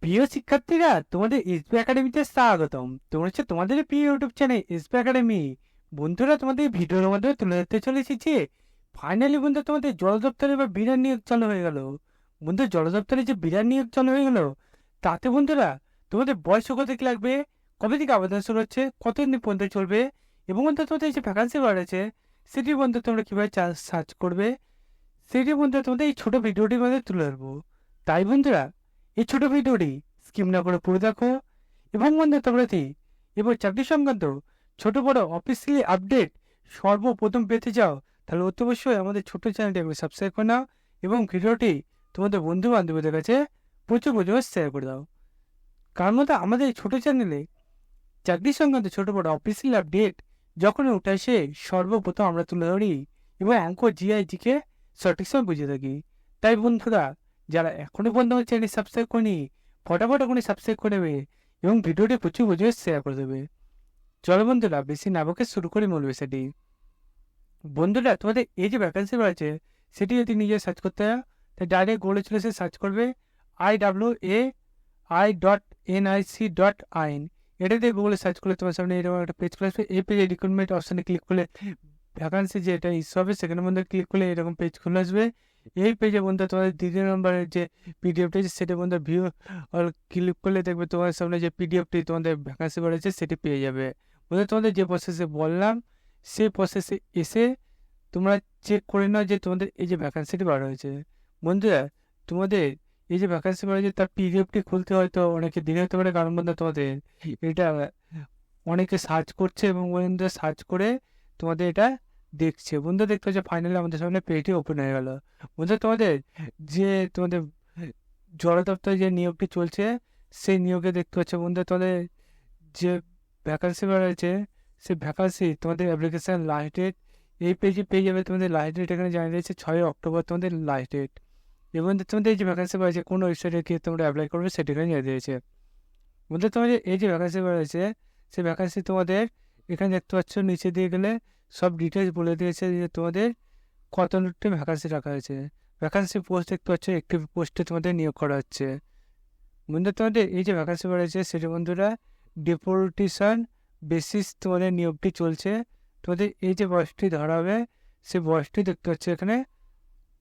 প্রিয় শিক্ষার্থীরা, তোমাদের এসবি একাডেমিতে স্বাগতম। তোমরা হচ্ছে তোমাদের প্রিয় ইউটিউব চ্যানেল এসবি একাডেমি। বন্ধুরা, তোমাদের ভিডিওর মাধ্যমে তুলে ধরতে চলে এসেছি ফাইনালি বন্ধু, তোমাদের জল দপ্তরে এবার বিরাট নিয়োগ চালু হয়ে গেল। বন্ধু, জল দপ্তরে যে বিরাট নিয়োগ চালু হয়ে গেল, তাতে বন্ধুরা তোমাদের বয়স কত কি লাগবে, কবে থেকে আবেদন শুরু হচ্ছে, কতদিন পর্যন্ত চলবে, এবং বন্ধু তোমাদের যে ভ্যাকান্সি বাড়াচ্ছে সেটি বন্ধু তোমরা কিভাবে সার্চ করবে, সেটি বন্ধু তোমাদের এই ছোট ভিডিওটির মধ্যে তুলে ধরবো। তাই বন্ধুরা, এই ছোট ভিডিওটি স্কিপ না করে পুরো দেখো। এবং বন্ধু, তোমরা যদি এবার চাকরি সংক্রান্ত ছোট বড় অফিসিয়ালি আপডেট সর্বপ্রথম পেতে যাও, তাহলে অতি অবশ্যই আমাদের ছোট চ্যানেলটি সাবস্ক্রাইব করে নাও এবং ভিডিওটি তোমাদের বন্ধু বান্ধবীদের কাছে প্রচুর প্রচুর শেয়ার করে দাও। কারণ মতো আমাদের এই ছোট চ্যানেলে চাকরি সংক্রান্ত ছোট বড় অফিসিয়াল আপডেট যখন উঠে আসে সর্বপ্রথম আমরা তুলে ধরি এবং অ্যাঙ্কর জিআইটিকে সঠিক সময় বুঝে থাকি। তাই বন্ধুরা, যারা এখনো পর্যন্ত আমার চ্যানেল সাবস্ক্রাইব করেনি, ফটাফট এখনই সাবস্ক্রাইব করে দেবে এবং ভিডিওটি প্রচুর প্রচুর শেয়ার করে দেবে। চলো বন্ধুরা, বেশি না বকে শুরু করে মূল বিষয়টি। বন্ধুরা, তোমাদের এই যে ভ্যাকান্সি রয়েছে সেটি যদি নিজে সার্চ করতে হয়, তাই ডাইরেক্ট গুগলে চলে এসে সার্চ করবে IWAI.NIC.IN। এটা দিয়ে গুগলে সার্চ করলে তোমার সামনে এরকম একটা পেজ খুলে আসবে। এই পেজে রিক্রুটমেন্ট অপশানে ক্লিক করলে ভ্যাকান্সি যে এটা ইস্যু হবে সেখানের মধ্যে ক্লিক করলে এরকম পেজ খুলে আসবে। এই পেজে বন্ধু তোমাদের দ্বিতীয় নম্বরের যে পিডিএফটি আছে সেটা বন্ধু ভিউ আর ক্লিক করলে দেখবে তোমার সামনে যে পিডিএফটি তোমাদের ভ্যাকান্সি বাড়াচ্ছে সেটি পেয়ে যাবে। বন্ধু, তোমাদের যে প্রসেসে বললাম সেই প্রসেসে এসে তোমরা চেক করে নাও যে তোমাদের এই যে ভ্যাকান্সিটি বার হয়েছে। বন্ধুরা, তোমাদের এই যে ভ্যাকান্সি বার হয়েছে তার পিডিএফটি খুলতে হয়তো অনেকে দেরি হতে পারে, কারণ বন্ধু তোমাদের এটা অনেকে সার্চ করছে এবং বন্ধুরা সার্চ করে তোমাদের এটা দেখছে। বন্ধু, দেখতে হচ্ছে ফাইনালি আমাদের সামনে পেজটি ওপেন হয়ে গেল। বন্ধু, তোমাদের যে তোমাদের জল দপ্তরে যে নিয়োগটি চলছে সেই নিয়োগে দেখতে হচ্ছে বন্ধু তোমাদের যে ভ্যাকান্সি বার হয়েছে সেই ভ্যাকান্সি তোমাদের অ্যাপ্লিকেশান লাস্ট ডেট এই পেজে পেয়ে যাবে। তোমাদের লাস্ট ডেট এখানে জানিয়ে দিয়েছে 6 অক্টোবর তোমাদের লাস্ট ডেট। এবং তোমাদের এই যে ভ্যাকান্সি বাড়ছে কোন ওয়েবসাইটে গিয়ে তোমরা অ্যাপ্লাই করবে সেটা এখানে জানিয়ে দিয়েছে। বন্ধু, তোমাদের এই যে ভ্যাকান্সি বাড়ছে সেই ভ্যাকান্সি তোমাদের এখানে দেখতে পাচ্ছ, নিচে দিয়ে গেলে সব ডিটেলস বলে দিয়েছে যে তোমাদের কতটি ভ্যাকান্সি রাখা হয়েছে। ভ্যাকান্সি পোস্ট দেখতে পাচ্ছ, একটি পোস্টে তোমাদের নিয়োগ করা হচ্ছে। বন্ধু, তোমাদের এই যে ভ্যাকান্সি বাড়ছে সেটা বন্ধুরা ডেপুটেশন বেসিস তোমাদের নিয়োগটি চলছে। তোমাদের এই যে বয়সটি ধরা হবে সেই বয়সটি দেখতে হচ্ছে এখানে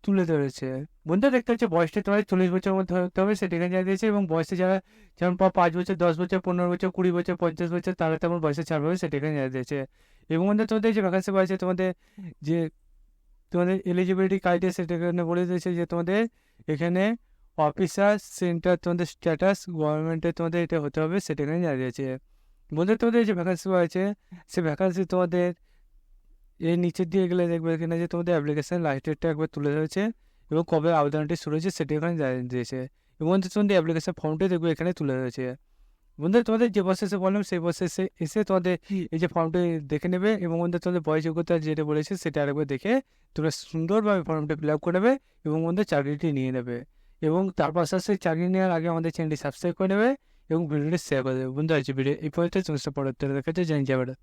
তুলে ধরেছে। বন্ধু, দেখতে হচ্ছে বয়সটা তোমাদের 40 বছরের মধ্যে হতে হবে সেটা এখানে জানিয়ে দিয়েছে। এবং বয়সে যারা যেমন 5 বছর, 10 বছর, 15 বছর, 20 বছর, 50 বছর তারা তেমন বয়সে ছাড় পাবে সেটা এখানে জানিয়ে দিয়েছে। এবং বন্ধু, তোমাদের যে ভ্যাকান্সি বাড়ছে তোমাদের যে তোমাদের এলিজিবিলিটি ক্রাইটেরিয়া সেটা এখানে বলে দিয়েছে যে তোমাদের এখানে অফিসার সেন্টার তোমাদের স্ট্যাটাস গভর্নমেন্টের তোমাদের এটা হতে হবে সেটা এখানে জানিয়ে দিয়েছে। বন্ধু, তোমাদের যে ভ্যাকান্সি আছে সে ভ্যাকান্সি তোমাদের এর নিচের দিয়ে গেলে দেখবে এখানে যে তোমাদের অ্যাপ্লিকেশন লাস্ট ডেটটা একবার তুলে ধরেছে এবং কবে আবেদনটি শুরু হয়েছে সেটা এখানে জানিয়ে দিয়েছে। এবং তোমাদের অ্যাপ্লিকেশন ফর্মটি দেখবে এখানে তুলে ধরেছে। বন্ধু, তোমাদের যে প্রসেসে বললাম সেই প্রসেসে এসে তোমাদের এই যে ফর্মটি দেখে নেবে এবং বন্ধু তোমাদের বয়স যোগ্যতা যেটা বলেছে সেটা আরেকবার দেখে তোমরা সুন্দরভাবে ফর্মটা ফিল আপ করে নেবে এবং বন্ধু চাকরিটি নিয়ে নেবে। এবং তার পাশাপাশি চাকরি নেওয়ার আগে আমাদের চ্যানেলটি সাবস্ক্রাইব করে নেবে এবং ভিডিওটি শেয়ার করে দেবে। বন্ধু, আছে ভিডিও এই পর্যন্ত, তোমার পরবর্তী দেখাতে জানিয়ে যাবে।